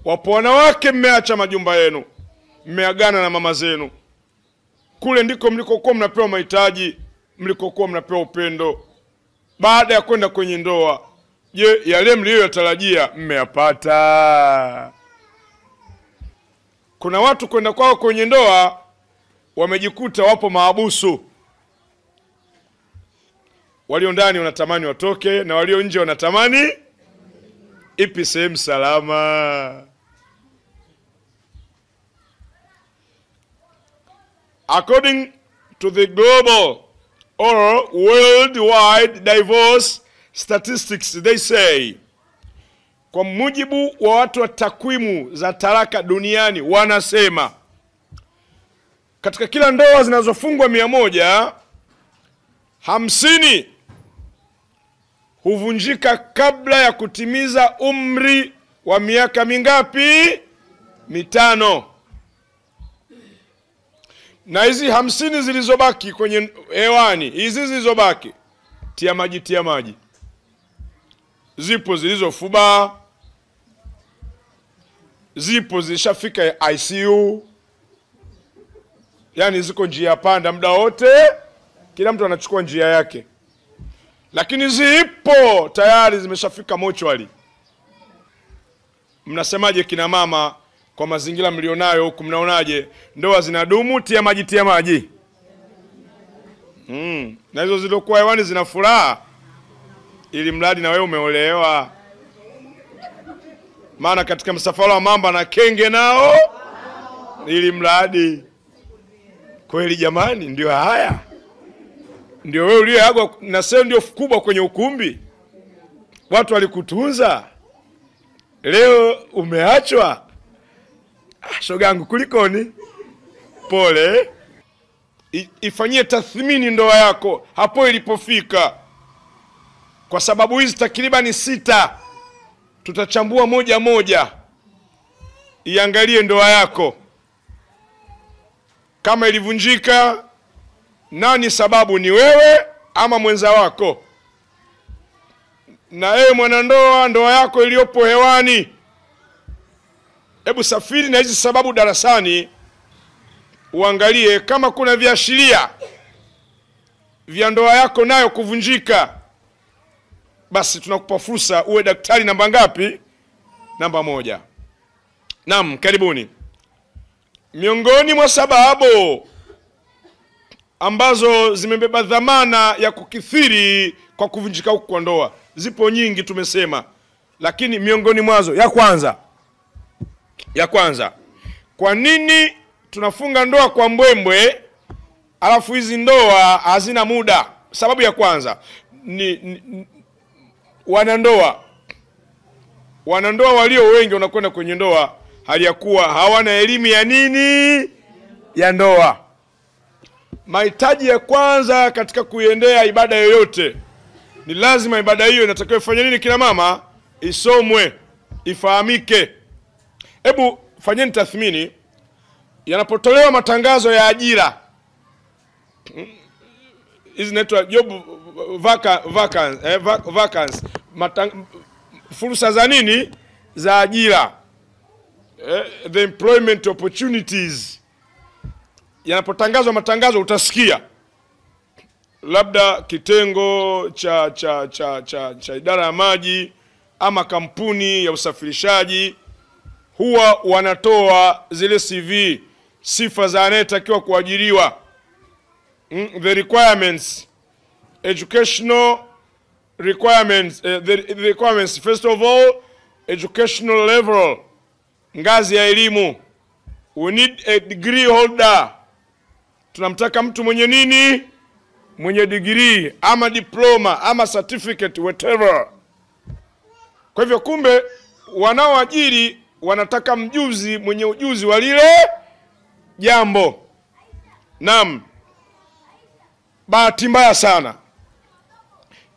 Wapo wanawake mmeacha majumba yenu, mmeagana na mama zenu. Kule ndiko mlikokuwa mnapewa mahitaji, mlikokuwa mnapewa upendo. Baada ya kwenda kwenye ndoa, je, yale mliyotarajia mmeyapata? Kuna watu kwenda kwao kwenye ndoa wamejikuta wapo maabusu. Walio ndani wanatamani watoke na walio nje wanatamani ipi sehemu salama. According to the global or worldwide divorce statistics, they say, kwa mujibu wa watu wa takwimu za talaka duniani wanasema, katika kila ndoa zinazofungwa 100, 50 huvunjika kabla ya kutimiza umri wa miaka mingapi? 5. Na hizi 50 zilizobaki kwenye hewani, hizi zilizobaki, tia maji. Zipo zilizofuba, zipo zilishafika ICU, yani ziko njia panda muda wote, kila mtu anachukua njia yake. Lakini zipo tayari zimeshafika mochwali. Mnasemaje kina mama kwa mazingira mlionayo huku, mnaonaje ndoa zinadumu? Tia maji. Na hizo zilokuwa hewani zina furaha, ili mradi na wewe umeolewa. Maana katika msafara wa mamba na kenge nao ili mradi. Kweli jamani, ndio haya. Ndio wewe uliyeagwa na sio ndio kubwa kwenye ukumbi. Watu walikutunza. Leo umeachwa. Shogangu kulikoni? Pole. Ifanyie tathmini ndoa yako hapo ilipofika. Kwa sababu hizi takribani 6 tutachambua moja. Iangalie ndoa yako. Kama ilivunjika, nani sababu, ni wewe ama mwenza wako? Na ewe mwanandoa, ndoa yako iliyopo hewani, hebu safiri na hizi sababu darasani, uangalie kama kuna viashiria vya ndoa yako nayo kuvunjika. Basi tunakupa fursa uwe daktari namba ngapi? Namba 1. Naam, karibuni. Miongoni mwa sababu ambazo zimebeba dhamana ya kukithiri kwa kuvunjika huku kwa ndoa, zipo nyingi tumesema, lakini miongoni mwazo ya kwanza, kwa nini tunafunga ndoa kwa mbwembwe alafu hizi ndoa hazina muda? Sababu ya kwanza ni wanandoa walio wengi wanakwenda kwenye ndoa hali ya kuwa hawana elimu ya nini? Ya ndoa. Mahitaji ya kwanza katika kuiendea ibada yoyote, ni lazima ibada hiyo inatakiwa ifanye nini kina mama? Isomwe, ifahamike. Hebu fanyeni tathmini, yanapotolewa matangazo ya ajira, hizi zinaitwa job vacancies, fursa za nini? Za ajira, the employment opportunities. Yanapotangazwa matangazo, utasikia labda kitengo cha idara ya maji ama kampuni ya usafirishaji huwa wanatoa zile CV, sifa za anayetakiwa kuajiriwa, the requirements, educational requirements, the requirements, first of all, educational level, ngazi ya elimu. We need a degree holder. Tunamtaka mtu mwenye nini? Mwenye degree ama diploma ama certificate, whatever. Kwa hivyo kumbe wanaoajiri wanataka mjuzi mwenye ujuzi wa lile jambo. Naam. Bahati mbaya sana,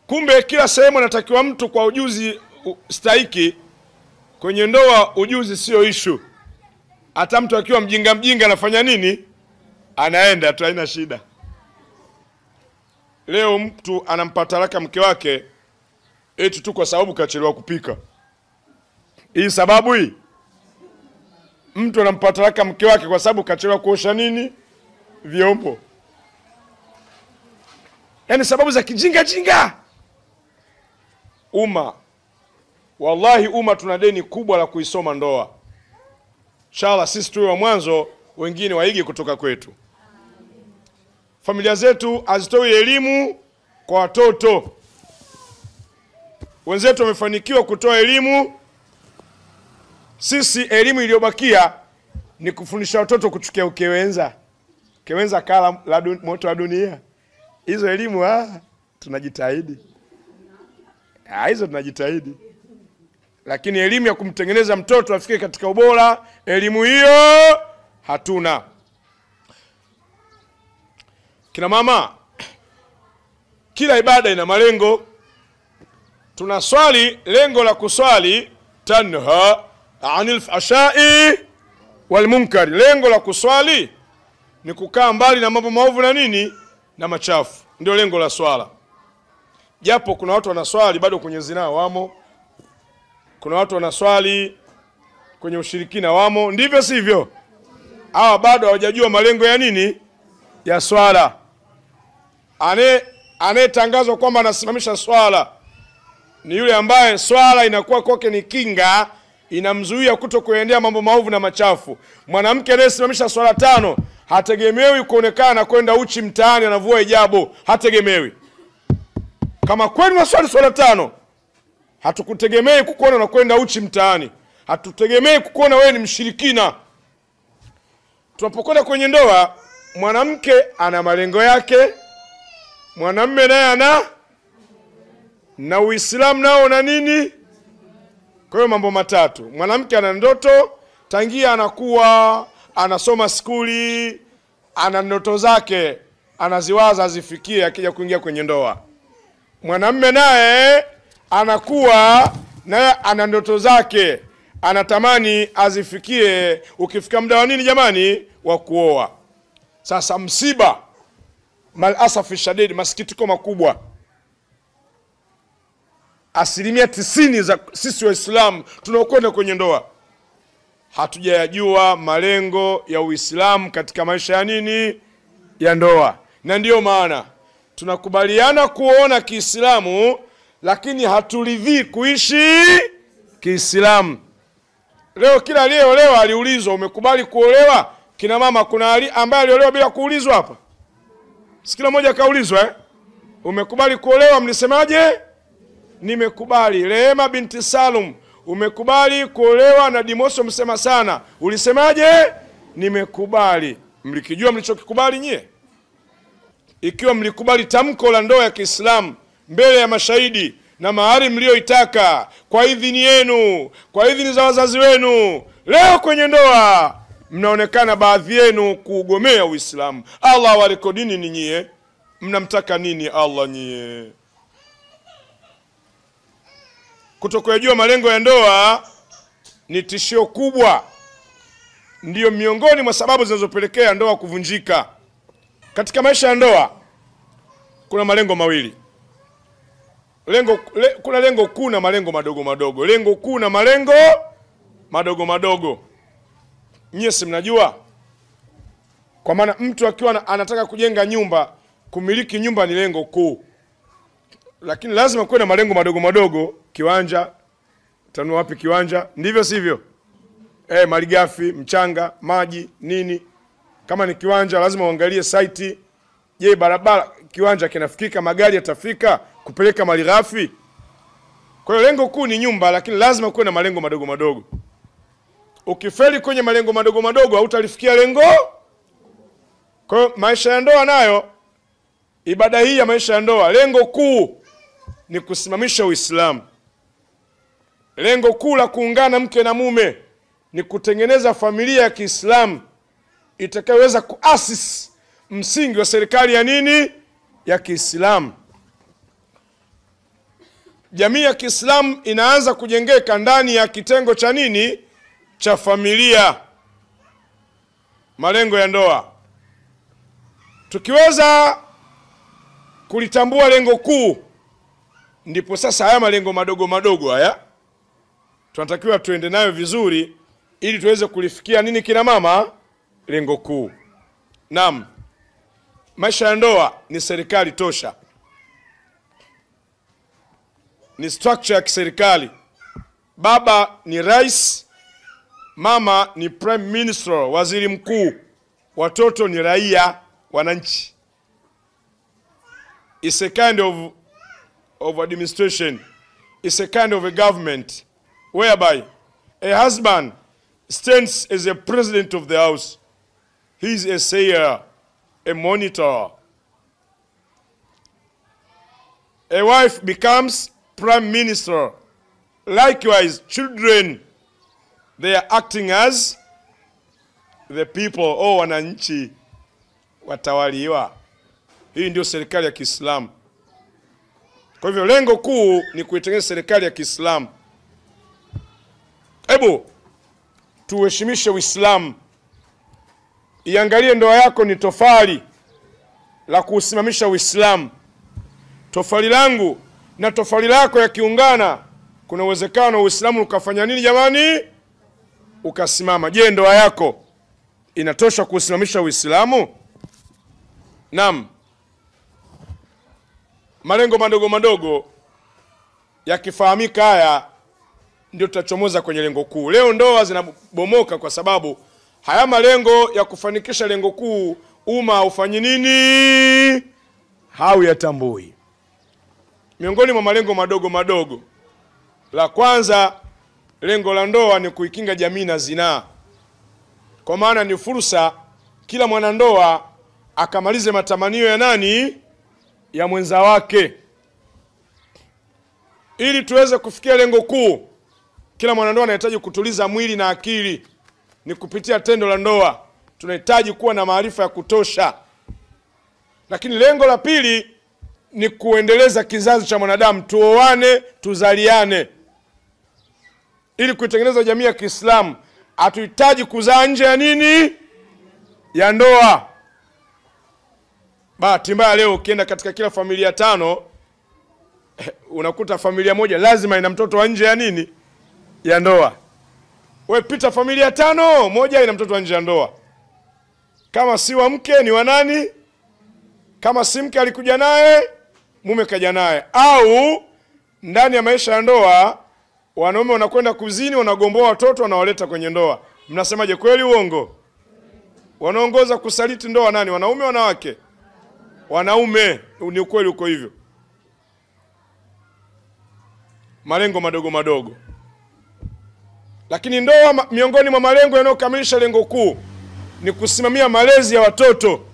kumbe kila sehemu anatakiwa mtu kwa ujuzi stahiki. Kwenye ndoa ujuzi sio issue. Hata mtu akiwa mjinga anafanya nini? Anaenda tu, haina shida. Leo mtu anampata talaka mke wake eti tu kwa sababu kachelewa kupika. Hii sababu hii? Mtu anampa talaka mke wake kwa sababu kachelewa kuosha nini? Vyombo. Yaani sababu za kijinga jinga. Wallahi tuna deni kubwa la kuisoma ndoa. Inshallah sisi tuwe wa mwanzo, wengine waige kutoka kwetu. Familia zetu hazitoi elimu kwa watoto. Wenzetu wamefanikiwa kutoa elimu. Sisi elimu iliyobakia ni kufundisha watoto kuchukia ukewenza. Kewenza kala moto wa dunia. Hizo elimu tunajitahidi. Hizo tunajitahidi. Lakini elimu ya kumtengeneza mtoto afike katika ubora, elimu hiyo hatuna. Kina mama, kila ibada ina malengo. Tunaswali, lengo la kuswali tanha anil fahsha'i wal munkar. Lengo la kuswali ni kukaa mbali na mambo maovu na nini? Na machafu. Ndio lengo la swala. Japo kuna watu wanaswali bado kwenye zinaa wamo. Kuna watu wanaswali kwenye ushirikina wamo. Ndivyo sivyo? Hawa bado hawajajua malengo ya nini? Ya swala. Anayetangazwa kwamba anasimamisha swala ni yule ambaye swala inakuwa kwake ni kinga, inamzuia kutokuendea mambo maovu na machafu. Mwanamke anayesimamisha swala 5 hategemewi kuonekana kwenda uchi mtaani anavua hijabu, hategemewi. Kama kweli unaswali swala 5, hatukutegemei kukuona na kwenda uchi mtaani. Hatutegemei kukuona wewe ni mshirikina. Tunapokwenda kwenye ndoa, mwanamke ana malengo yake, mwanamume naye na Uislamu nao na nini? Kwa hiyo mambo matatu. Mwanamke ana ndoto tangia anakuwa anasoma skuli, ana ndoto zake, anaziwaza azifikie akija kuingia kwenye ndoa. Mwanamume naye anakuwa naye ana ndoto zake, anatamani azifikie ukifika muda wa nini jamani? Wa kuoa. Sasa msiba, malasafi shadid, masikitiko makubwa, 90% za sisi Waislamu tunaokwenda kwenye ndoa hatujayajua malengo ya Uislamu katika maisha ya nini? Ya ndoa. Na ndiyo maana tunakubaliana kuona Kiislamu, lakini haturidhii kuishi Kiislamu. Leo kila aliyeolewa aliulizwa, umekubali kuolewa? Kina mama, kuna ambaye aliolewa bila kuulizwa hapa? Sikila mmoja kaulizwa umekubali kuolewa? Mlisemaje? Nimekubali. Rehema binti Salum, umekubali kuolewa na Dimoso msema sana, ulisemaje? Nimekubali. Mlikijua mlichokikubali nyie? Ikiwa mlikubali tamko la ndoa ya Kiislamu mbele ya mashahidi na mahari mlioitaka kwa idhini yenu, kwa idhini za wazazi wenu, leo kwenye ndoa mnaonekana baadhi yenu kuugomea Uislamu. Allah warekodini ni nyie. Mnamtaka nini Allah nyie? Kutokujua malengo ya ndoa ni tishio kubwa. Ndiyo miongoni mwa sababu zinazopelekea ndoa kuvunjika. Katika maisha ya ndoa kuna malengo mawili. Kuna lengo kuu na malengo madogo madogo. Lengo kuu na malengo madogo madogo. Nyie si mnajua? Kwa maana mtu akiwa anataka kujenga nyumba, kumiliki nyumba ni lengo kuu. Lakini lazima kuwe na malengo madogo madogo. Kiwanja, tanua wapi kiwanja? Ndivyo sivyo? Malighafi, mchanga, maji, nini? Kama ni kiwanja lazima uangalie site. Je, barabara kiwanja kinafikika, magari yatafika kupeleka malighafi? Kwa hiyo lengo kuu ni nyumba, lakini lazima kuwe na malengo madogo madogo. Ukifeli kwenye malengo madogo madogo hautalifikia lengo. Kwa hiyo maisha ya ndoa nayo, ibada hii ya maisha ya ndoa, lengo kuu ni kusimamisha Uislamu. Lengo kuu la kuungana mke na mume ni kutengeneza familia ya Kiislamu itakayoweza kuasisi msingi wa serikali ya nini? Ya Kiislamu. Jamii ya Kiislamu inaanza kujengeka ndani ya kitengo cha nini? Cha familia. Malengo ya ndoa, tukiweza kulitambua lengo kuu, ndipo sasa haya malengo madogo madogo haya tunatakiwa tuende nayo vizuri, ili tuweze kulifikia nini kina mama? Lengo kuu. Naam. Maisha ya ndoa ni serikali tosha. Ni structure ya kiserikali. Baba ni rais, mama ni prime minister, waziri mkuu, watoto ni raia, wananchi. It's a kind of administration. It's a kind of a government whereby a husband stands as a president of the house. He is a sayer, a monitor. A wife becomes prime minister. Likewise, children, they are acting as the people, wananchi, watawaliwa. Hii ndio serikali ya Kiislamu. Kwa hivyo lengo kuu ni kuitengeneza serikali ya Kiislamu. Hebu tuheshimishe Uislamu. Iangalie ndoa yako ni tofali la kusimamisha Uislamu. Tofali langu na tofali lako yakiungana, kuna uwezekano Uislamu ukafanya nini jamani? Ukasimama. Je, ndoa yako inatosha kusimamisha Uislamu? Naam. Malengo madogo madogo yakifahamika haya ndio tutachomoza kwenye lengo kuu. Leo ndoa zinabomoka kwa sababu haya malengo ya kufanikisha lengo kuu umma ufanyi nini? Hauyatambui. Miongoni mwa malengo madogo madogo, la kwanza, lengo la ndoa ni kuikinga jamii na zinaa. Kwa maana ni fursa kila mwanandoa akamalize matamanio ya nani? Ya mwenza wake. Ili tuweze kufikia lengo kuu, kila mwanandoa anahitaji kutuliza mwili na akili. Ni kupitia tendo la ndoa. Tunahitaji kuwa na maarifa ya kutosha. Lakini lengo la pili ni kuendeleza kizazi cha mwanadamu, tuoane, tuzaliane. Ili kuitengeneza jamii ya Kiislamu, hatuhitaji kuzaa nje ya nini? Ya ndoa. Bahati mbaya leo ukienda katika kila familia 5, unakuta familia moja lazima ina mtoto wa nje ya nini? Ya ndoa. Wewe pita familia 5, moja ina mtoto wa nje ya ndoa. Kama si wa mke ni wa nani? Kama si mke alikuja naye, mume kaja naye. Au ndani ya maisha ya ndoa wanaume wanakwenda kuzini, wanagomboa watoto, wanawaleta kwenye ndoa. Mnasemaje, kweli uongo? Wanaongoza kusaliti ndoa nani? Wanaume, wanawake? Wanaume. Ni ukweli uko hivyo. Malengo madogo madogo. Lakini ndoa, miongoni mwa malengo yanayokamilisha lengo kuu ni kusimamia malezi ya watoto.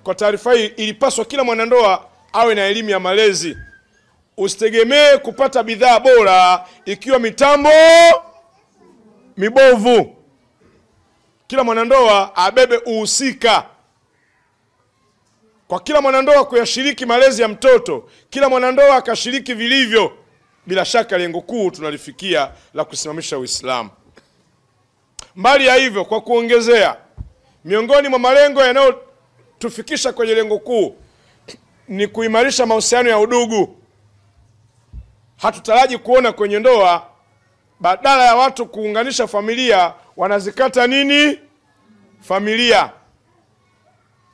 Kwa taarifa hii, ilipaswa kila mwanandoa awe na elimu ya malezi. Usitegemee kupata bidhaa bora ikiwa mitambo mibovu. Kila mwanandoa abebe uhusika. Kwa kila mwanandoa kuyashiriki malezi ya mtoto, kila mwanandoa akashiriki vilivyo, bila shaka lengo kuu tunalifikia la kusimamisha Uislamu. Mbali ya hivyo, kwa kuongezea, miongoni mwa malengo yanayotufikisha kwenye lengo kuu ni kuimarisha mahusiano ya udugu. Hatutaraji kuona kwenye ndoa badala ya watu kuunganisha familia wanazikata nini? Familia.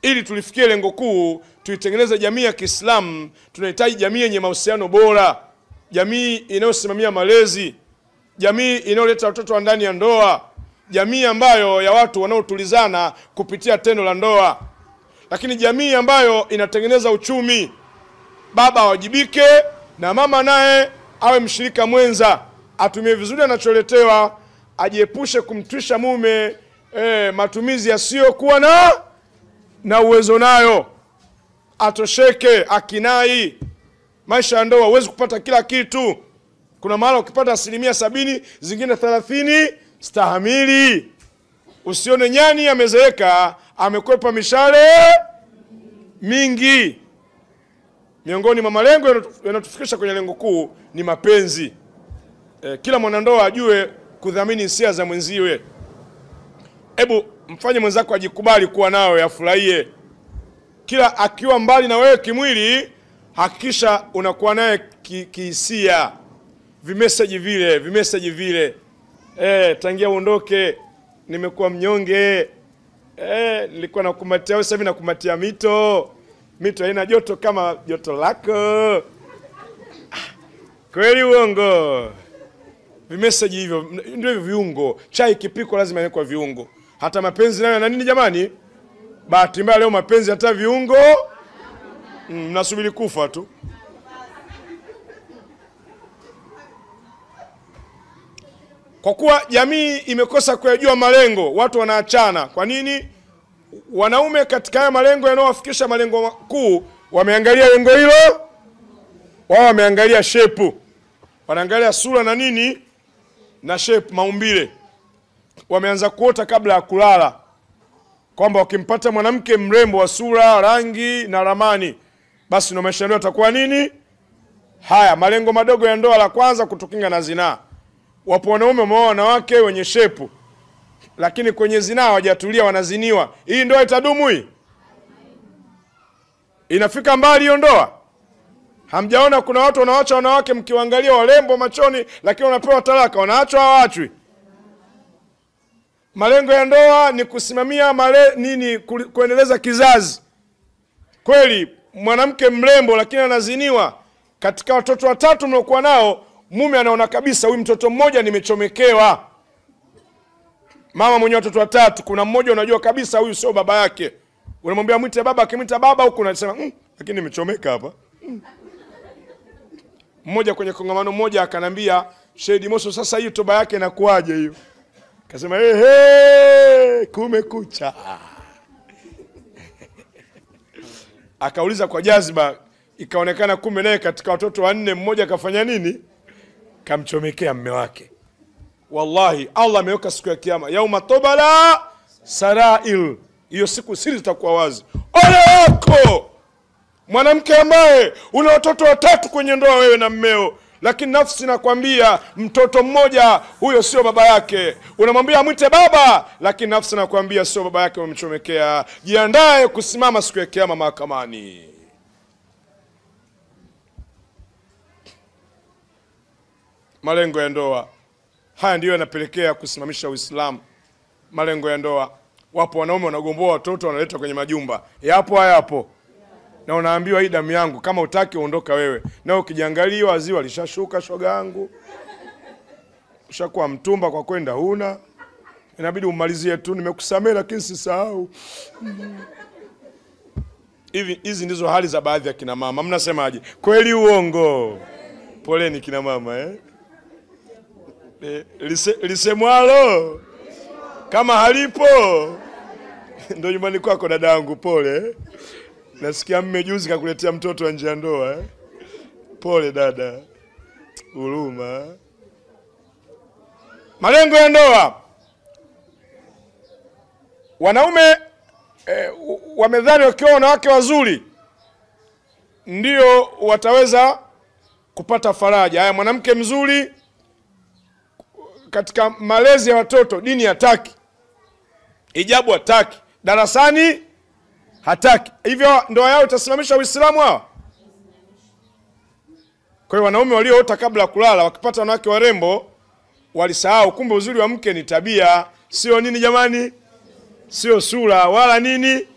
Ili tulifikie lengo kuu, tuitengeneze jamii ya Kiislamu, tunahitaji jamii yenye mahusiano bora, jamii inayosimamia malezi, jamii inayoleta watoto wa ndani ya ndoa, jamii ambayo ya watu wanaotulizana kupitia tendo la ndoa. Lakini jamii ambayo inatengeneza uchumi. Baba awajibike na mama naye awe mshirika mwenza, atumie vizuri anacholetewa, ajiepushe kumtwisha mume matumizi yasiyokuwa na uwezo nayo, atosheke, akinai. Maisha ya ndoa huwezi kupata kila kitu. Kuna mahala ukipata 70%, zingine 30%, stahamili. Usione nyani amezeeka, amekwepa mishale mingi. Miongoni mwa malengo yanotufikisha kwenye lengo kuu ni mapenzi. Kila mwanandoa ajue kudhamini hisia za mwenziwe. Hebu mfanye mwenzako ajikubali kuwa nawe, afurahie. Kila akiwa mbali na wewe kimwili, hakikisha unakuwa naye kihisia. Vimeseji vile. Tangia uondoke nimekuwa mnyonge. Nilikuwa nakumatia wewe, sasa hivi nakumatia mito. Mito haina joto kama joto lako. Kweli uongo? Vimeseji hivyo ndio hivyo viungo. Chai kipiko lazima iwekwe viungo. Hata mapenzi nayo na nini jamani? Bahati mbaya leo mapenzi hata viungo. Mnasubiri kufa tu. Kwa kuwa jamii imekosa kuyajua malengo, watu wanaachana. Kwa nini? Wanaume katika haya malengo yanayowafikisha malengo makuu, wameangalia lengo hilo, wao wameangalia shepu. Wanaangalia sura na nini? Na shepu, maumbile. Wameanza kuota kabla ya kulala kwamba wakimpata mwanamke mrembo wa sura, rangi na ramani, basi na maisha yao yatakuwa nini? Haya, malengo madogo ya ndoa. La kwanza, kutukinga na zinaa. Wapo wanaume wameoa wanawake wenye shepu, lakini kwenye zinaa hawajatulia, wanaziniwa. Hii ndoa itadumu hii? Inafika mbali hiyo ndoa? Hamjaona kuna watu wanaacha wanawake mkiwaangalia warembo machoni, lakini wanapewa talaka, wanaachwa hawaachwi? Malengo ya ndoa ni kusimamia kuendeleza kizazi. Kweli mwanamke mrembo lakini anaziniwa, katika watoto watatu mliokuwa nao, mume anaona kabisa huyu mtoto mmoja nimechomekewa. Mama mwenye watoto watatu, kuna mmoja unajua kabisa huyu sio baba yake. Unamwambia mwite baba, akimwita baba huko unasema lakini nimechomeka hapa. Mmoja kwenye kongamano moja akanambia, Sheikh Moso, sasa hii toba yake inakuaje hiyo? Akasema kumekucha. Akauliza kwa jaziba, ikaonekana kumbe naye katika watoto wanne mmoja kafanya nini? Kamchomekea mume wake. Wallahi Allah ameweka siku ya kiyama, yauma tobala sarail, hiyo siku siri zitakuwa wazi. Ole wako mwanamke ambaye una watoto watatu kwenye ndoa wewe na mmeo, lakini nafsi nakwambia mtoto mmoja huyo sio baba yake. Unamwambia mwite baba, lakini nafsi nakwambia sio baba yake, umemchomekea. Jiandae kusimama siku ya kiyama mahakamani. Malengo ya ndoa haya ndiyo yanapelekea kusimamisha Uislamu. Malengo ya ndoa. Wapo wanaume wanagomboa watoto wanaleta kwenye majumba. Yapo hayapo. Na unaambiwa hii damu yangu, kama utaki uondoka wewe. Na ukijiangalia waziwa lishashuka, shoga yangu. Ushakuwa mtumba kwa kwenda huna. Inabidi umalizie tu, nimekusamehe lakini sisahau. Hizi ndizo hali za baadhi ya kina mama. Mnasemaje? Kweli uongo? Poleni kina mama lisemwalo kama halipo ndio nyumbani kwako dadangu, pole. Nasikia mme juzi kakuletea mtoto nje ya ndoa. Pole dada. Huruma. Malengo ya ndoa. Wanaume wamedhani wakiwa wanawake wazuri ndio wataweza kupata faraja. Haya, mwanamke mzuri katika malezi ya watoto, dini hataki, hijabu hataki, darasani hataki. Hivyo ndoa yao itasimamisha Uislamu hao? Kwa hiyo wanaume walioota kabla ya kulala wakipata wanawake warembo walisahau kumbe uzuri wa mke ni tabia, sio nini jamani? Sio sura wala nini.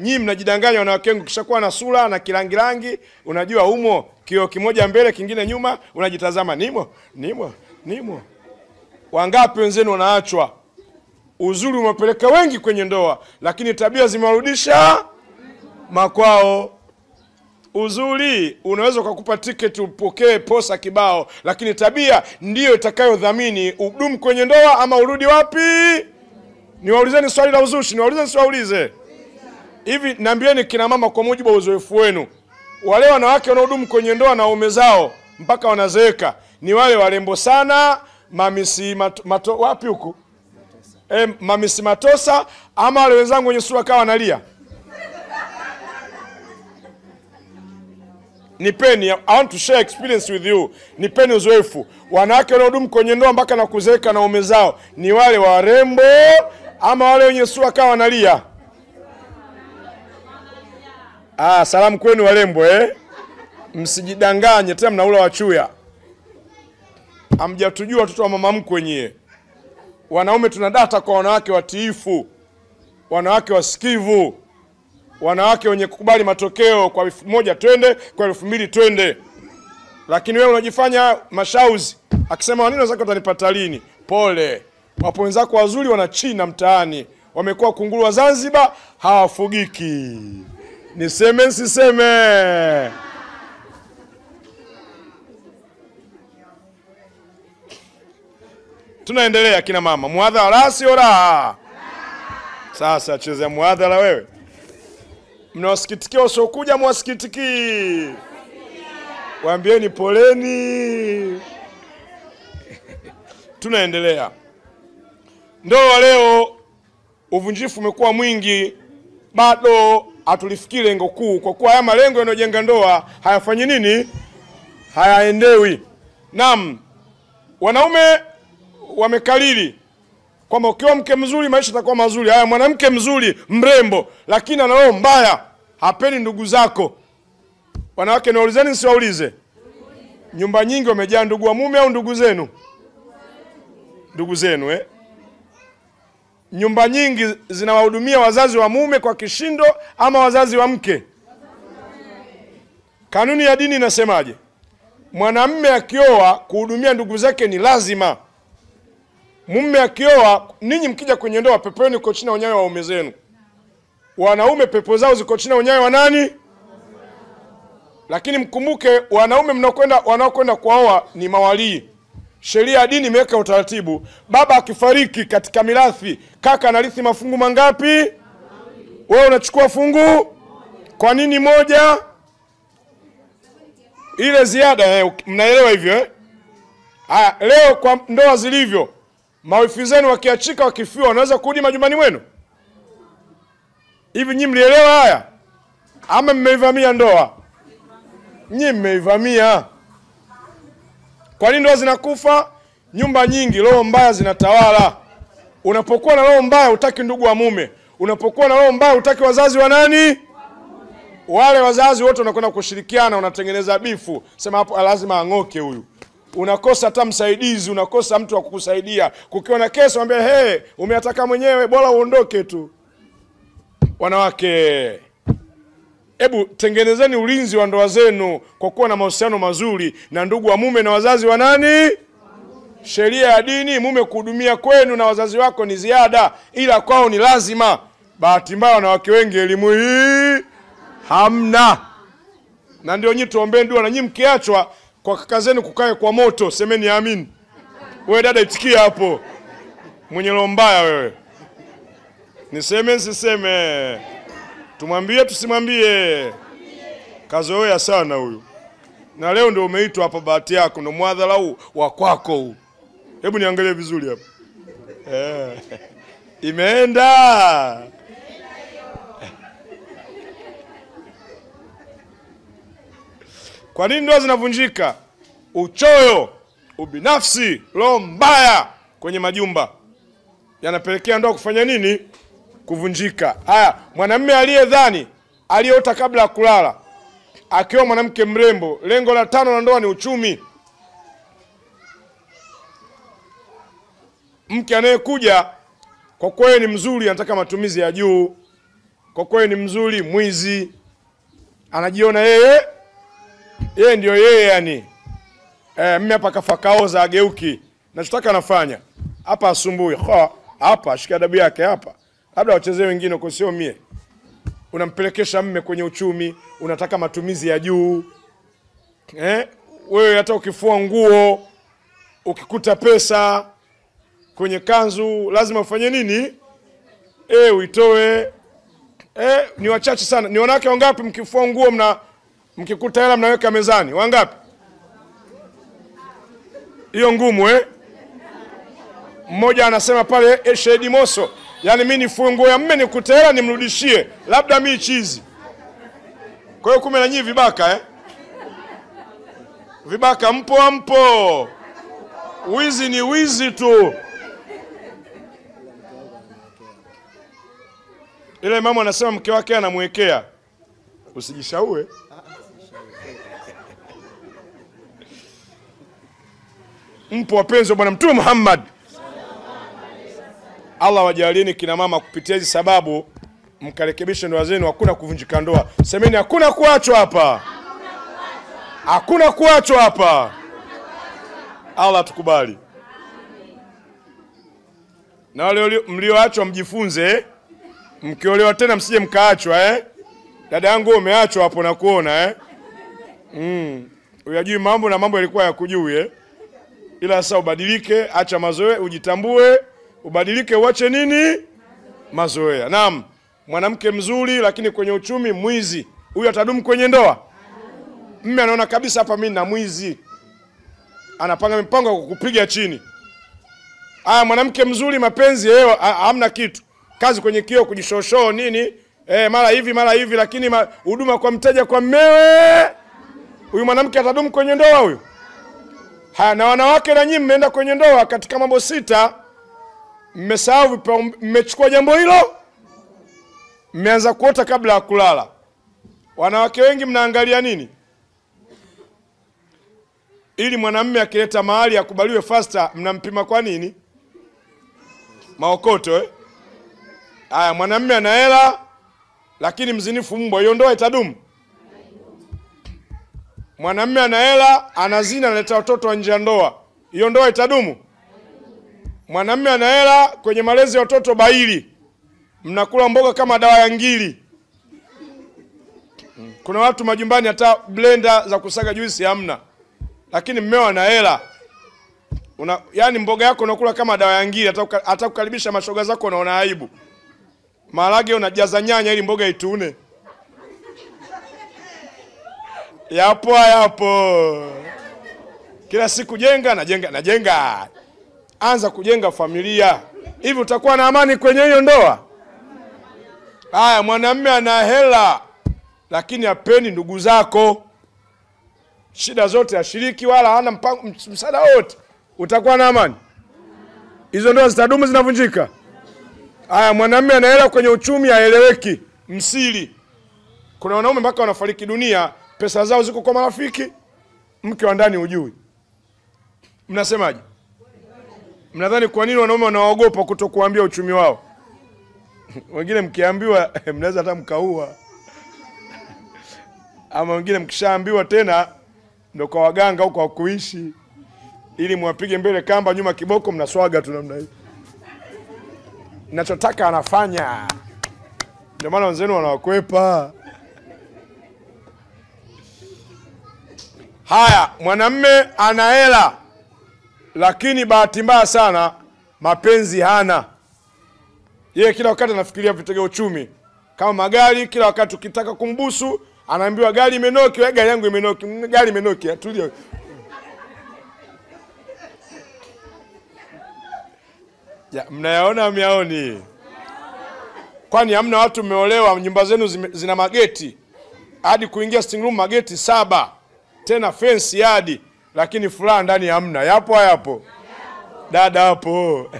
Nyinyi mnajidanganya wanawake wengi, kishakuwa na sura na kirangirangi, unajua humo kio kimoja mbele kingine nyuma, unajitazama nimo. Wangapi wenzenu wanaachwa? Uzuri umepeleka wengi kwenye ndoa, lakini tabia zimewarudisha makwao. Uzuri unaweza kukupa tiketi upokee posa kibao, lakini tabia ndiyo itakayodhamini udumu kwenye ndoa ama urudi wapi. Niwaulizeni swali la uzushi, niwaulize. Hivi niambieni kina mama, kwa mujibu wa uzoefu wenu, wale wanawake wanaodumu kwenye ndoa na waume zao mpaka wanazeeka ni wale warembo sana, mamisi wapi huko? Mamisi Matosa, ama wale wenzangu wenye sura kawa analia? Nipeni, I want to share experience with you. Nipeni uzoefu. Wanawake wanaodumu kwenye ndoa mpaka na kuzeeka na waume zao ni wale warembo ama wale wenye sura kawa analia? Salamu kwenu warembo, msijidanganye tena mnaula wachuya. Hamjatujua watoto wa mama mkwe nyie. Wanaume tuna data kwa wanawake watiifu, wanawake wasikivu, wanawake wenye kukubali matokeo. Kwa 1000 twende, kwa 2000 twende. Lakini wewe unajifanya mashauzi, akisema wanini wenzako watanipata lini? Pole. Wapo wenzako wazuri wanachina mtaani, wamekuwa kunguru wa Zanzibar, hawafugiki. Niseme nsiseme? Tunaendelea kina mama. Muadhara sio raha. Sasa chezea muadhara wewe. Mnawasikitikia wasiokuja, mwasikitiki. Waambieni poleni. Tunaendelea. Ndoa leo uvunjifu umekuwa mwingi, bado hatulifikiri lengo kuu, kwa kuwa haya malengo yanayojenga ndoa hayafanyi nini? Hayaendewi. Naam, wanaume wamekalili kwamba ukiwa mke mzuri maisha yatakuwa mazuri. Haya, mwanamke mzuri mrembo lakini ana roho mbaya, hapendi ndugu zako. Wanawake naulizeni, siwaulize? Nyumba nyingi wamejaa ndugu wa mume au ndugu zenu? Ndugu zenu Nyumba nyingi zinawahudumia wazazi wa mume kwa kishindo ama wazazi wa mke? Kanuni ya dini inasemaje? Mwanamume akioa kuhudumia ndugu zake ni lazima. Mume akioa, ninyi mkija kwenye ndoa pepo yenu iko chini ya unyayo wa waume zenu. Wanaume pepo zao ziko chini ya unyayo wa nani? Lakini mkumbuke wanaume wanaokwenda kuoa ni mawalii. Sheria ya dini imeweka utaratibu. Baba akifariki katika mirathi, kaka anarithi mafungu mangapi? Wewe unachukua fungu. Kwa nini moja? Ile ziada mnaelewa hivyo Haya, leo kwa ndoa zilivyo, mawifi zenu wakiachika wakifiwa wanaweza kurudi majumbani mwenu? Hivi nyinyi mlielewa haya? Ama mmeivamia ndoa? Nyinyi mmeivamia. Kwa nini ndoa zinakufa? Nyumba nyingi roho mbaya zinatawala. Unapokuwa na roho mbaya hutaki ndugu wa mume. Unapokuwa na roho mbaya hutaki wazazi wa nani? Wale wazazi wote wanakwenda kushirikiana, unatengeneza bifu. Sema hapo lazima ang'oke huyu. Unakosa hata msaidizi, unakosa mtu wa kukusaidia. Kukiwa na kesi mwambie umeataka mwenyewe, bora uondoke tu. Wanawake, hebu tengenezeni ulinzi wa ndoa zenu kwa kuwa na mahusiano mazuri na ndugu wa mume na wazazi wa nani? Sheria ya dini, mume kuhudumia kwenu na wazazi wako ni ziada, ila kwao ni lazima. Bahati mbaya wanawake wengi elimu hii hamna. Na ndio nyinyi tuombeni dua, na nyinyi mkiachwa kwa kaka zenu kukae kwa moto, semeni amin. Wewe dada itikia hapo. Mwenye roho mbaya wewe. Niseme nsiseme? Tumwambie tusimwambie? Kazoea sana huyu. Na leo ndio umeitwa hapa, bahati yako, ndio muadhara huu wa kwako huu. Hebu niangalie vizuri hapa. Imeenda. Kwa nini ndoa zinavunjika? Uchoyo, ubinafsi, roho mbaya kwenye majumba yanapelekea ndoa kufanya nini? Kuvunjika. Haya, mwanamume aliyedhani aliyeota kabla ya kulala akiwa mwanamke mrembo, lengo la 5 la ndoa ni uchumi. Mke anayekuja kwa kweli ni mzuri, anataka matumizi ya juu. Kwa kweli ni mzuri, mwizi. Anajiona yeye ndio yeye yani. Mimi hapa kafakaoza ageuki. Nachotaka nafanya. Hapa asumbui. Hapa shika adabu yake hapa. Labda wachezee wengine kwa sio mie. Unampelekesha mme kwenye uchumi, unataka matumizi ya juu. Wewe hata ukifua nguo, ukikuta pesa kwenye kanzu, lazima ufanye nini? Uitoe. Ni wachache sana. Ni wanawake wangapi mkifua nguo mkikuta hela mnaweka mezani? Wangapi? Hiyo ngumu Mmoja anasema pale Shahidi Moso, yani mimi nifue nguo ya mme nikute hela nimrudishie, labda mimi chizi. Kwa hiyo kumbe na nyinyi vibaka Vibaka mpo. Wizi ni wizi tu. Ile mama anasema mke wake anamwekea. Usijishaue. Mpo wapenzi wa Bwana Mtume Muhammad. Allah wajalieni kina mama kupitia hizi sababu mkarekebisha ndoa zenu, hakuna kuvunjika ndoa. Semeni hakuna kuachwa hapa. Hakuna kuachwa hapa. Allah tukubali. Na wale mlioachwa mjifunze, mkiolewa tena msije mkaachwa Dada yangu umeachwa hapo na kuona Uyajui mambo na mambo yalikuwa yakujui Ila sasa ubadilike, acha mazoea, ujitambue, ubadilike uache nini? Mazoea. Naam, mwanamke mzuri lakini kwenye uchumi mwizi. Huyu atadumu kwenye ndoa? Mme anaona kabisa hapa mimi na mwizi. Anapanga mipango ya kukupiga chini. Mwanamke mzuri mapenzi hamna kitu. Kazi kwenye kioo kujishosho nini? Mara hivi lakini huduma kwa mteja kwa mmewe. Huyu mwanamke atadumu kwenye ndoa huyu? Na wanawake na nyinyi mmeenda kwenye ndoa katika mambo 6. Mmesahau, mmechukua jambo hilo. Mmeanza kuota kabla ya kulala. Wanawake wengi mnaangalia nini? Ili mwanamume akileta mahali akubaliwe faster, mnampima kwa nini? Maokoto mwanamume ana hela lakini mzinifu mbwa, hiyo ndoa itadumu? Mwanamume ana hela, anazina, analeta watoto nje ya ndoa, hiyo ndoa itadumu? Mwanamume ana hela, kwenye malezi ya watoto baili, mnakula mboga kama dawa ya ngili. Kuna watu majumbani hata blender za kusaga juisi hamna, lakini mmeo ana hela. Yani mboga yako unakula kama dawa ya ngili, hata kukaribisha mashoga zako unaona aibu. Maharage unajaza nyanya ili mboga itune. Yapo. Kila siku najenga. Anza kujenga familia. Hivi utakuwa na amani kwenye hiyo ndoa? Mwanamume ana hela lakini hapendi ndugu zako. Shida zote ashiriki wala hana msaada wote. Utakuwa na amani? Hizo ndoa zitadumu, zinavunjika? Mwanamume ana hela, kwenye uchumi haeleweki, msiri. Kuna wanaume mpaka wanafariki dunia, pesa zao ziko kwa marafiki, mke wa ndani hujui. Mnasemaje? Mnadhani kwa nini wanaume wanaogopa kutokuambia uchumi wao? Wengine mkiambiwa mnaweza hata mkaua. Ama wengine mkishaambiwa tena ndio kwa waganga huko kuishi, ili mwapige mbele kamba nyuma kiboko, mnaswaga tu namna hii. Ninachotaka anafanya. Ndio maana wenzenu wanawakwepa. Mwanamume ana hela lakini bahati mbaya sana mapenzi hana. Yeye kila wakati anafikiria vitega uchumi. Kama magari, kila wakati ukitaka kumbusu anaambiwa gari imenoki, gari yangu imenoki, gari imenoki, tulia. Mnayaona myaoni? Kwani hamna watu mmeolewa nyumba zenu zina mageti? Hadi kuingia sitting room mageti 7. Tena fence yadi, lakini furaha ndani hamna. Yapo. Dada hapo.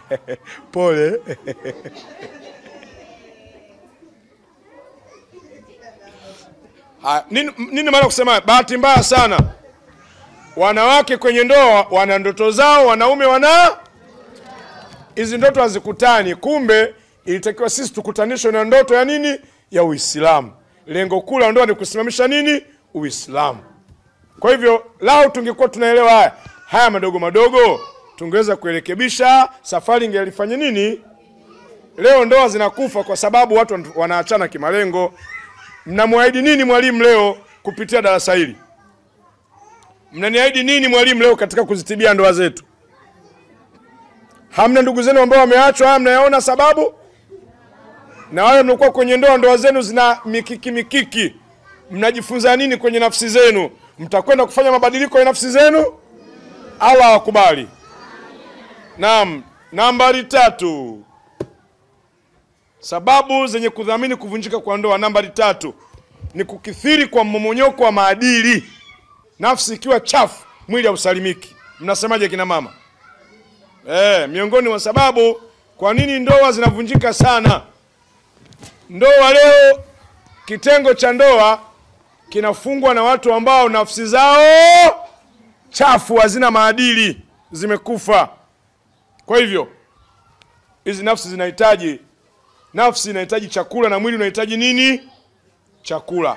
Pole. Nini maana kusema bahati mbaya sana? Wanawake kwenye ndoa wana ndoto zao, wanaume wana hizi ndoto hazikutani. Kumbe ilitakiwa sisi tukutanishwe na ndoto ya nini? Ya Uislamu. Lengo kuu la ndoa ni kusimamisha nini? Uislamu. Kwa hivyo lao tungekuwa tunaelewa haya madogo tungeweza kurekebisha, safari ingelifanya nini? Leo ndoa zinakufa kwa sababu watu wanaachana kimalengo. Mnamwaahidi nini mwalimu leo kupitia darasa hili? Mnaniahidi nini mwalimu leo katika kuzitibia ndoa zetu? Hamna ndugu zenu ambao wameachwa, mnayaona sababu? Na wale mnakuwa kwenye ndoa zenu zina mikiki. Mnajifunza nini kwenye nafsi zenu? Mtakwenda kufanya mabadiliko ya nafsi zenu? Allah awakubali. Naam, nambari 3. Sababu zenye kudhamini kuvunjika kwa ndoa. Nambari 3 ni kukithiri kwa mmomonyoko wa maadili. Nafsi ikiwa chafu, mwili hausalimiki. Mnasemaje kina mama? Miongoni mwa sababu kwa nini ndoa zinavunjika sana. Ndoa leo, kitengo cha ndoa kinafungwa na watu ambao nafsi zao chafu, hazina maadili. zimekufa. Kwa hivyo hizi nafsi inahitaji chakula na mwili unahitaji nini? Chakula.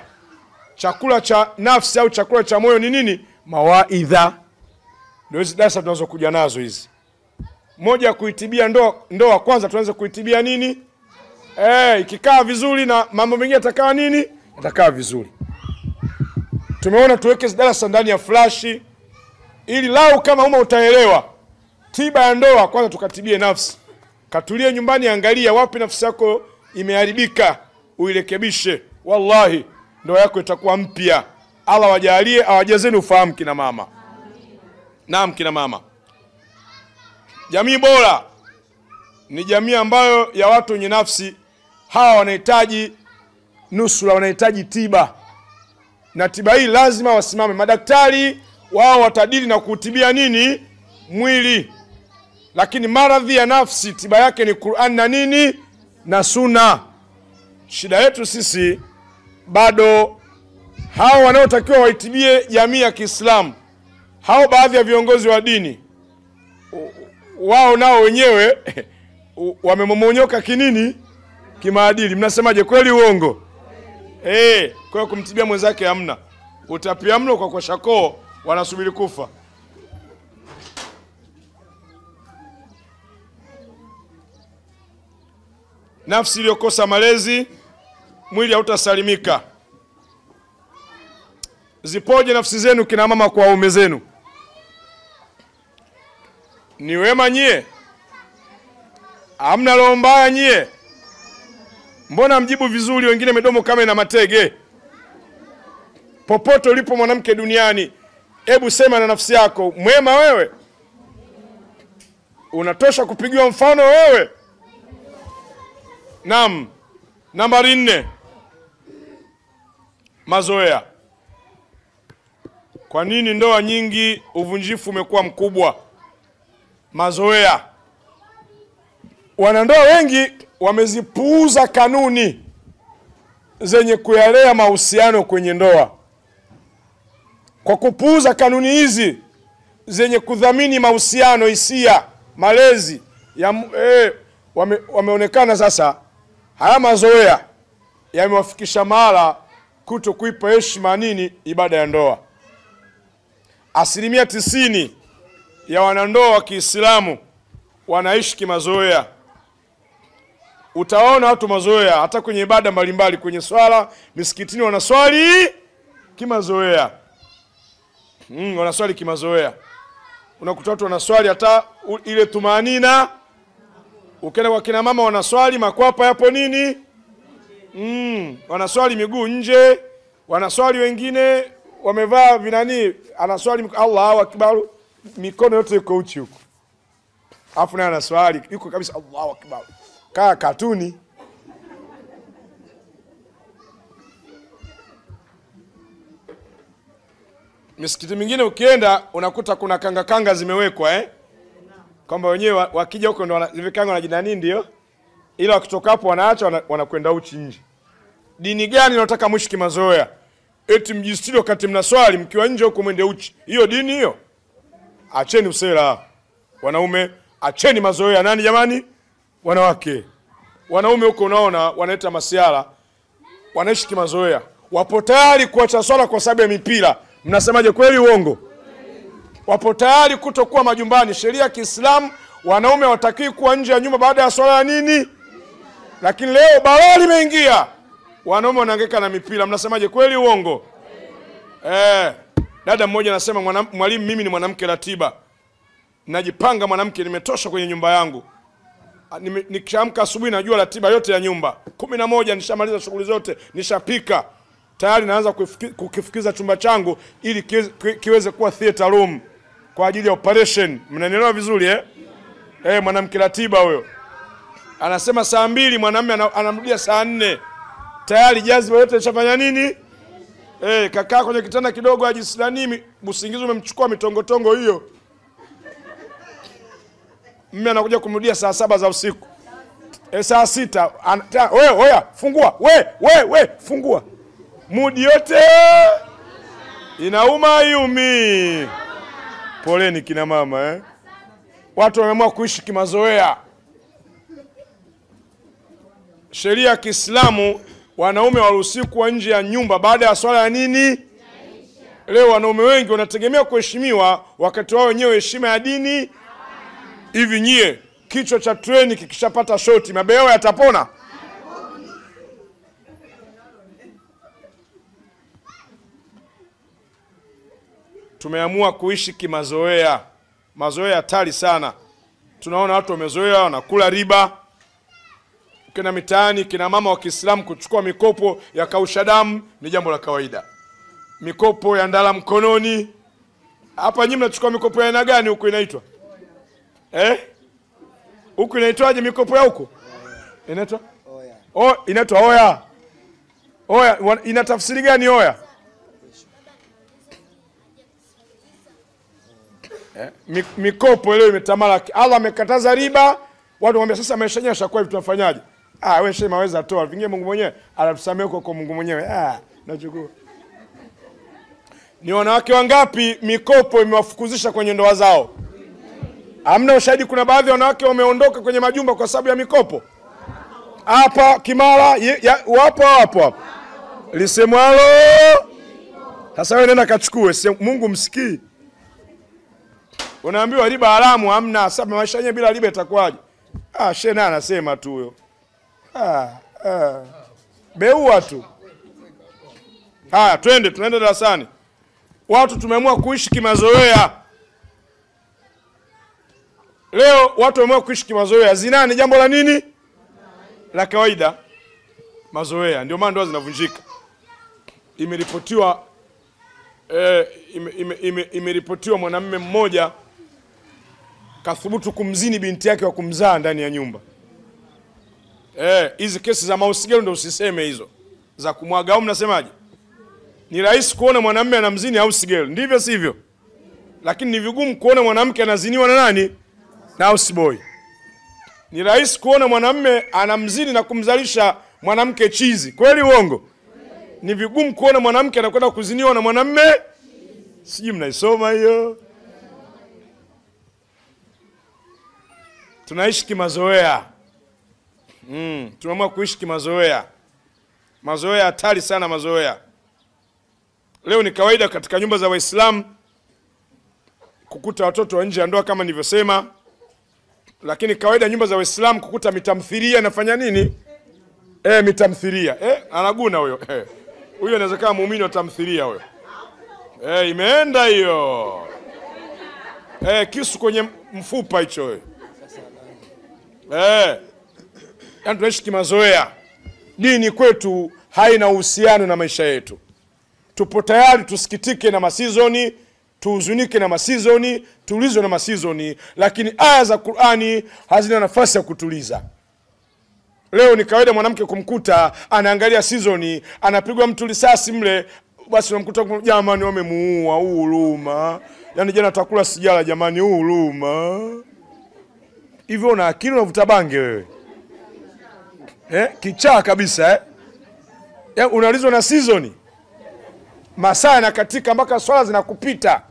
Chakula cha nafsi au chakula cha moyo ni nini? Mawaidha. Ndio hizi darasa tunazokuja nazo hizi. Moja ya kuitibia ndoa kwanza tuanze kuitibia nini? Ikikaa vizuri na mambo mengine yatakaa nini? Yatakaa vizuri. Tumeona tuweke darasa ndani ya flash ili lau kama utaelewa tiba ya ndoa. Kwanza tukatibie nafsi. Katulie nyumbani, angalia wapi nafsi yako imeharibika, uirekebishe. Wallahi ndoa yako itakuwa mpya. Allah wajalie, awajazeni ufahamu kina mama. Naam kina mama. Jamii bora ni jamii ambayo ya watu wenye nafsi. Hawa wanahitaji nusura, wanahitaji tiba. Na tiba hii lazima wasimame. Madaktari wao watadili na kutibia nini? Mwili. Lakini maradhi ya nafsi tiba yake ni Qur'an na nini? Na Sunna. Shida yetu sisi bado hao wanaotakiwa waitibie jamii ya Kiislamu, hao baadhi ya viongozi wa dini, wao nao wenyewe wamemomonyoka kinini? Kimaadili. Mnasemaje, kweli uongo? Kwa hiyo kumtibia mwenzake hamna. Utapia mno kwa shakoo, wanasubiri kufa. Nafsi iliyokosa malezi, mwili hautasalimika. Zipoje nafsi zenu kina mama kwa waume zenu? Ni wema nyie? Hamna roho mbaya nyie? Mbona mjibu vizuri, wengine midomo kama ina matege? Popote ulipo mwanamke duniani, hebu sema na nafsi yako, mwema wewe? Unatosha kupigiwa mfano wewe? Naam. Nambari 4. Mazoea. Kwa nini ndoa nyingi uvunjifu umekuwa mkubwa? Mazoea. Wanandoa wengi wamezipuuza kanuni zenye kuyalea mahusiano kwenye ndoa. Kwa kupuuza kanuni hizi zenye kudhamini mahusiano, hisia, malezi ya wameonekana sasa haya mazoea yamewafikisha mahala kuto kuipa heshima nini? Ibada ya ndoa. 90% ya wanandoa wa Kiislamu wanaishi kimazoea. Utaona watu mazoea hata kwenye ibada mbalimbali, kwenye swala misikitini wanaswali kimazoea. Wanaswali kimazoea. Unakuta watu wanaswali hata ile tumanina. Ukienda kwa kina mama wanaswali makwapa yapo nini? Wanaswali miguu nje, wanaswali wengine wamevaa vinani, anaswali Allahu Akbar, mikono yote iko uchi huko. Afu naye anaswali yuko kabisa Allahu Akbar. Kaa katuni. Misikiti mingine ukienda unakuta kuna kanga zimewekwa kwamba wenyewe wakija huko ndo zimekanga wanajina nini ndio. Ila wakitoka hapo wanaacha wanakwenda uchi nje. Dini gani inataka mshiki mazoea? Eti mjistiri wakati mnaswali mkiwa nje huko mwende uchi. Hiyo dini hiyo? Acheni usela. Wanaume acheni mazoea. Nani jamani? Wanawake. Wanaume huko unaona wanaita masiara, wanaishi kimazoea. Wapo tayari kuacha swala kwa sababu ya mipira. Mnasemaje, kweli uongo? Wapo tayari kutokuwa majumbani. Sheria ya Kiislamu wanaume hawatakiwi kuwa nje ya nyumba baada ya swala ya nini? Lakini leo balaa limeingia. Wanaume wanahangaika na mipira. Mnasemaje, kweli uongo? Dada mmoja anasema, mwalimu, mimi ni mwanamke ratiba. Najipanga mwanamke, nimetosha kwenye nyumba yangu. Nikiamka asubuhi najua ratiba yote ya nyumba. 11 nishamaliza shughuli zote, nishapika. Tayari naanza kukifikiza chumba changu ili kiweze kuwa theater room kwa ajili ya operation. Mnanielewa vizuri mwanamke ratiba huyo. Anasema saa 2 mwanamume anamrudia saa 4. Tayari jaziba yote ishafanya nini? Kakaa kwenye kitanda kidogo ajisilani, usingizi umemchukua mitongotongo hiyo. Mimi anakuja kumrudia saa 7 za usiku. Saa 6 wewe fungua, wewe fungua. Mudi yote inauma yumi. Poleni kina mama Watu wameamua kuishi kimazoea. Sheria ya Kiislamu, wanaume waruhusiwi kuwa nje ya nyumba baada ya swala ya nini? Leo wanaume wengi wanategemea kuheshimiwa wakati wao wenyewe heshima ya dini. Hivi nyie, kichwa cha treni kikishapata shoti, mabehewa yatapona? Tumeamua kuishi kimazoea. Mazoea hatari sana. Tunaona watu wamezoea wanakula riba. Kina mitaani, kina mama wa Kiislamu kuchukua mikopo ya kausha damu ni jambo la kawaida. Mikopo ya ndala mkononi. Hapa nyinyi mnachukua mikopo ya aina gani huko inaitwa? Huko inaitwaje mikopo ya huko? Inaitwa? Oya. Inaitwa oya. Oya, ina tafsiri gani oya? Mikopo leo imetamalaki. Allah amekataza riba. Watu wambia sasa maisha yenyewe yashakuwa hivi tunafanyaje? Wewe shema waweza toa. Vingie Mungu mwenyewe anatusamea kwa Mungu mwenyewe. Nachukua. Ni wanawake wangapi mikopo imewafukuzisha kwenye ndoa zao? Hamna ushahidi? Kuna baadhi ya wanawake wameondoka kwenye majumba kwa sababu ya mikopo. Hapa Kimara wapo. Lisemwalo. Sasa wewe nenda kachukue, Mungu msikii. Unaambiwa riba haramu, hamna. Sasa maisha yenyewe bila riba itakuwaje? Shena anasema tu huyo. Beua tu. Haya, twende darasani. Watu tumeamua kuishi kimazoea. Leo watu wameamua kuishi kimazoea. Zina ni jambo la nini? La kawaida. Mazoea ndio maana ndoa zinavunjika. Imeripotiwa imeripotiwa mwanamume mmoja kathubutu kumzini binti yake wa kumzaa ndani ya nyumba. Hizi kesi za mahusiano ndio usiseme hizo. Za kumwaga au mnasemaje? Ni rahisi kuona mwanamume anamzini house girl, ndivyo sivyo? Lakini ni vigumu kuona mwanamke anaziniwa na nani? Na house boy. Ni rahisi kuona mwanamume anamzini na kumzalisha mwanamke chizi. Kweli uongo? Ni vigumu kuona mwanamke anakwenda kuziniwa na mwanamume. Sijui mnaisoma hiyo. Tunaishi kimazoea. Tunaamua kuishi kimazoea. Mazoea hatari sana mazoea. Leo ni kawaida katika nyumba za Waislamu kukuta watoto wa nje ya ndoa kama nilivyosema. Lakini kawaida nyumba za Waislamu kukuta mitamthilia inafanya nini? Mitamthilia. Anaguna huyo. Huyo anaweza kama muumini wa tamthilia huyo. Imeenda hiyo. Kisu kwenye mfupa hicho wewe. Yaani tunaishi kimazoea. Dini kwetu haina uhusiano na maisha yetu. Tupo tayari tusikitike na masizoni, tuhuzunike na masizoni, tulizwe na masizoni, lakini aya za Qur'ani hazina nafasi ya kutuliza. Leo ni kawaida mwanamke kumkuta anaangalia sizoni, anapigwa mtu risasi mle, basi unamkuta jamani wamemuua, huruma. Yaani jana tutakula sijala jamani, huruma. Hivyo una akili unavuta bange wewe? Kichaa kabisa unalizwa na sizoni. Masaa yanakatika mpaka swala zinakupita.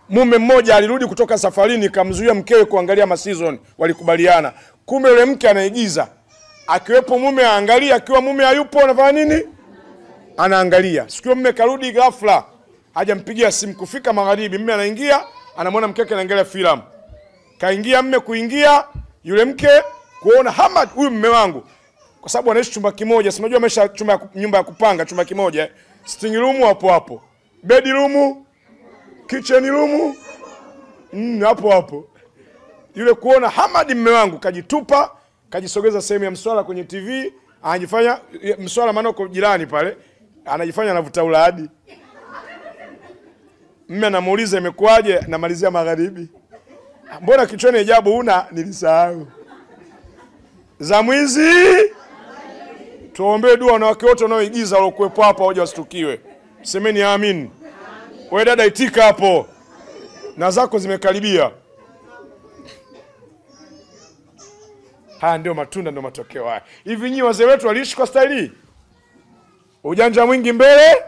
Mume mmoja alirudi kutoka safarini kamzuia mkewe kuangalia masizoni, walikubaliana. Kumbe yule mke anaigiza. Akiwepo mume aangalia, akiwa mume hayupo anafanya nini? Anaangalia. Siku mume karudi ghafla, hajampigia simu. Kufika magharibi mume anaingia, anamwona mke wake anaangalia filamu. Kaingia mume kuingia, yule mke kuona Hamad huyu mume wangu. Kwa sababu anaishi chumba kimoja, si unajua amesha nyumba ya kupanga chumba kimoja. Sitting room hapo. Bedroom, kitchen room hapo. Yule kuona Hamad mume wangu kajitupa, kajisogeza sehemu ya mswala kwenye TV, anajifanya mswala maana uko jirani pale, anajifanya anavuta uladi. Mume anamuuliza imekuaje? Namalizia magharibi. Mbona kichwani ajabu una? Nilisahau. Za mwizi. Tuombe dua na wake wote wanaoigiza waliokuepo hapa waje wasitukiwe. Semeni amin. Wewe dada itika hapo. Na zako zimekaribia. Haya ndio matunda, ndio matokeo haya. Hivi nyinyi wazee wetu waliishi kwa staili? Ujanja mwingi mbele,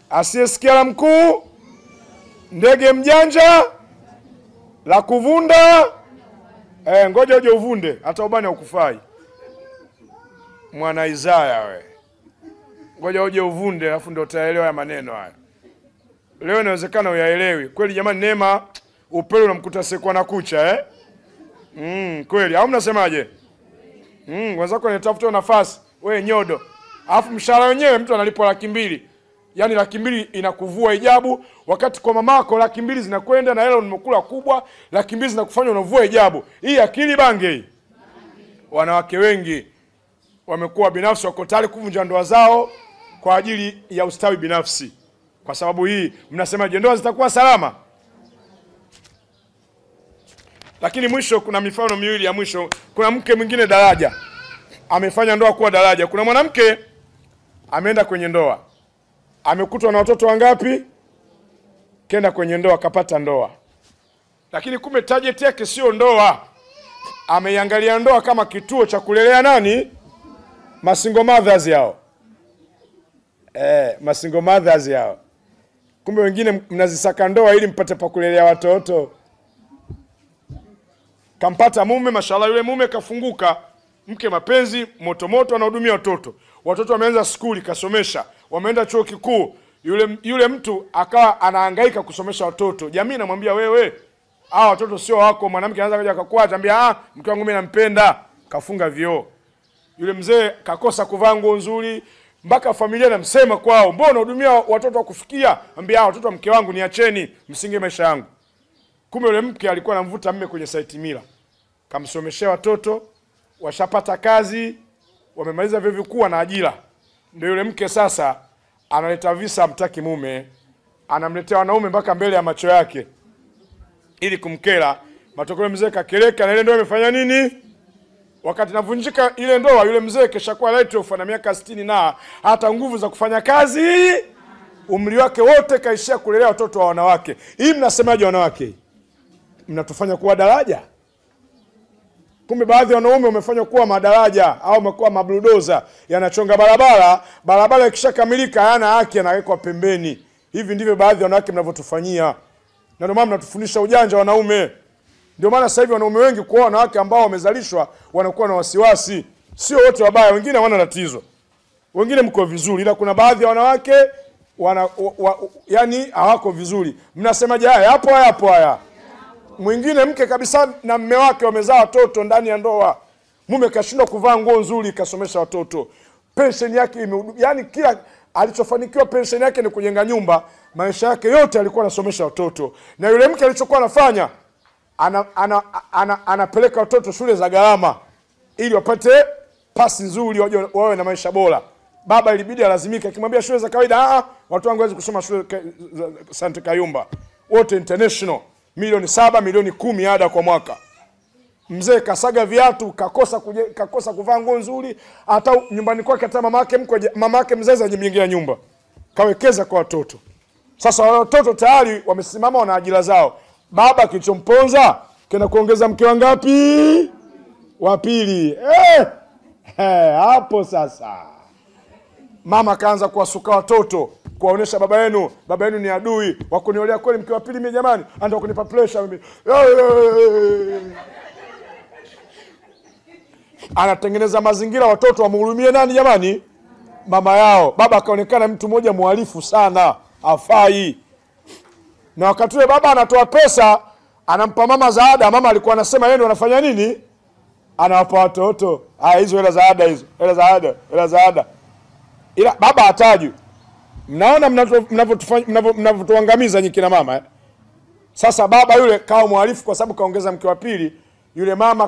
asiyesikia la mkuu, ndege mjanja. La kuvunda ngoja uje uvunde, hata ubani haukufai. Mwana Isaya we. Ngoja uje uvunde alafu ndio utaelewa ya maneno haya. Leo inawezekana uyaelewi. Kweli jamani, neema upele unamkuta sekwa na kucha kweli. Au mnasemaje? Wenzako wanatafuta nafasi, wewe nyodo. Alafu mshahara wenyewe mtu analipwa 200,000. Yaani 200,000 inakuvua hijabu, wakati kwa mamako 200,000 zinakwenda na hela unamkula kubwa, 200,000 zinakufanya unavua hijabu. Hii akili bange hii. Wanawake wengi wamekuwa binafsi, wako tayari kuvunja ndoa zao kwa ajili ya ustawi binafsi. Kwa sababu hii mnasemaje, ndoa zitakuwa salama? Lakini mwisho kuna mifano miwili ya mwisho. Kuna mke mwingine daraja. Amefanya ndoa kuwa daraja. Kuna mwanamke ameenda kwenye ndoa. Amekutwa na watoto wangapi? Kenda kwenye ndoa, kapata ndoa. Lakini kumbe target yake sio ndoa. Ameiangalia ndoa kama kituo cha kulelea nani? Masingle mothers yao. Masingle mothers yao. Kumbe wengine mnazisaka ndoa ili mpate pa kulelea watoto. Kampata mume, mashallah, yule mume kafunguka, mke mapenzi moto anahudumia watoto. Watoto wameanza skuli, kasomesha, wameenda chuo kikuu. Yule mtu akawa anahangaika kusomesha watoto. Jamii inamwambia wewe, watoto sio wako. Mwanamke anaanza kuja akakuacha, anambia mke wangu mimi nampenda, kafunga vioo. Yule mzee kakosa kuvaa nguo nzuri, mpaka familia inamsema kwao, mbona unahudumia watoto wa kufikia? Anambia watoto wa mke wangu niacheni, msinge maisha yangu. Kumbe yule mke alikuwa anamvuta mume kwenye site mila. Kamsomeshea watoto, washapata kazi, wamemaliza vyuo vikuu na ajira. Ndio yule mke sasa analeta visa, amtaki mume, anamletea wanaume mpaka mbele ya macho yake ili kumkera. Matokeo mzee kakeleka, na ile ndoa imefanya nini? Wakati navunjika ile ndoa, yule mzee keshakuwa light off na miaka 60 na hata nguvu za kufanya kazi, umri wake wote kaishia kulelea watoto wa wanawake. Hii mnasemaje wanawake? Mnatufanya kuwa daraja? Kumbe baadhi ya wanaume wamefanywa kuwa madaraja au wamekuwa mabludoza, yanachonga barabara ikishakamilika hayana haki, yanawekwa pembeni. Hivi ndivyo baadhi ya wanawake mnavyotufanyia. Na ndio maana mnatufundisha ujanja wanaume. Ndio maana sasa hivi wanaume wengi kwa wanawake ambao wamezalishwa wanakuwa na wasiwasi. Sio wote wabaya, wengine hawana tatizo. Wengine mko vizuri, ila kuna baadhi ya wanawake yani hawako vizuri. Mnasemaje haya? Hapo haya. Mwingine mke kabisa na mume wake wamezaa watoto ndani ya ndoa. Mume kashindwa kuvaa nguo nzuri, kasomesha watoto. Pension yake yani kila alichofanikiwa pension yake ni kujenga nyumba, maisha yake yote alikuwa anasomesha watoto. Na yule mke alichokuwa anafanya anapeleka watoto shule za gharama ili wapate pasi nzuri, wawe na maisha bora. Baba ilibidi alazimika, akimwambia shule za kawaida watu wangu hawezi kusoma shule za Sante Kayumba, wote international, milioni 7 milioni 10 ada kwa mwaka. Mzee kasaga viatu, kakosa kuvaa nguo nzuri, hata nyumbani kwake hata mama yake mzazi hajamjengea nyumba. Kawekeza kwa watoto. Sasa watoto tayari wamesimama, wana ajira zao. Baba kilichomponza kena kuongeza mke wangapi? Wa pili. Hapo sasa mama kaanza kuwasuka watoto, kuwaonesha baba yenu ni adui, wakuniolea kweli mke wa pili mimi jamani, anataka kunipa pressure mimi. Anatengeneza mazingira watoto wamhurumie nani jamani? Mama yao. Baba akaonekana mtu mmoja muhalifu sana, afai. Na wakati ule baba anatoa pesa, anampa mama zaada. Mama alikuwa anasema yeye ndo anafanya nini? Anawapa watoto. Hizo hela zaada hizo. Hela zaada. Ila baba hatajui. Mnaona mnavyotuangamiza nyinyi kina mama Sasa baba yule kao muhalifu kwa sababu kaongeza mke wa pili. Yule mama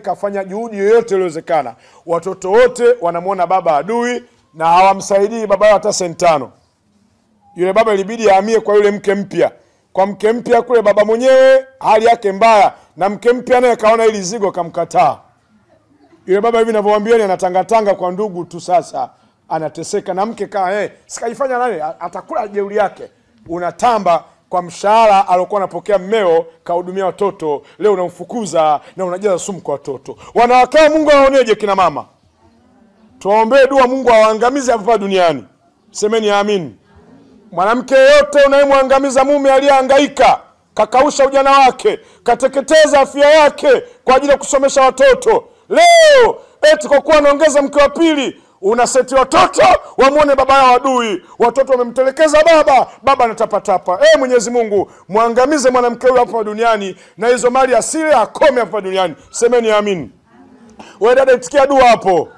kafanya juhudi yoyote iliyowezekana. Watoto wote wanamuona baba adui na hawamsaidii baba yao hata senti 5. Yule baba ilibidi ahamie kwa yule mke mpya. Kwa mke mpya kule baba mwenyewe hali yake mbaya, na mke mpya naye kaona ili zigo kamkataa. Yule baba hivi ninavyowaambieni anatangatanga kwa ndugu tu, sasa anateseka na mke sikajifanya nani atakula jeuri yake. Unatamba kwa mshahara alokuwa anapokea mmeo, kahudumia watoto, leo unamfukuza na unajaza sumu kwa watoto. Wanawake Mungu aoneje kina mama? Tuombe dua Mungu awaangamize hapa duniani. Semeni amin. Mwanamke yote unayemwangamiza mume aliyehangaika kakausha ujana wake, kateketeza afya yake kwa ajili ya kusomesha watoto. Leo eti kwa kuwa anaongeza mke wa pili, unaseti watoto wamuone baba yao adui. Watoto wamemtelekeza baba anatapatapa. Mwenyezi Mungu, muangamize mwanamke huyu hapa duniani, na hizo mali asili akome hapa duniani. Semeni amin. Wewe dada, itikia dua hapo.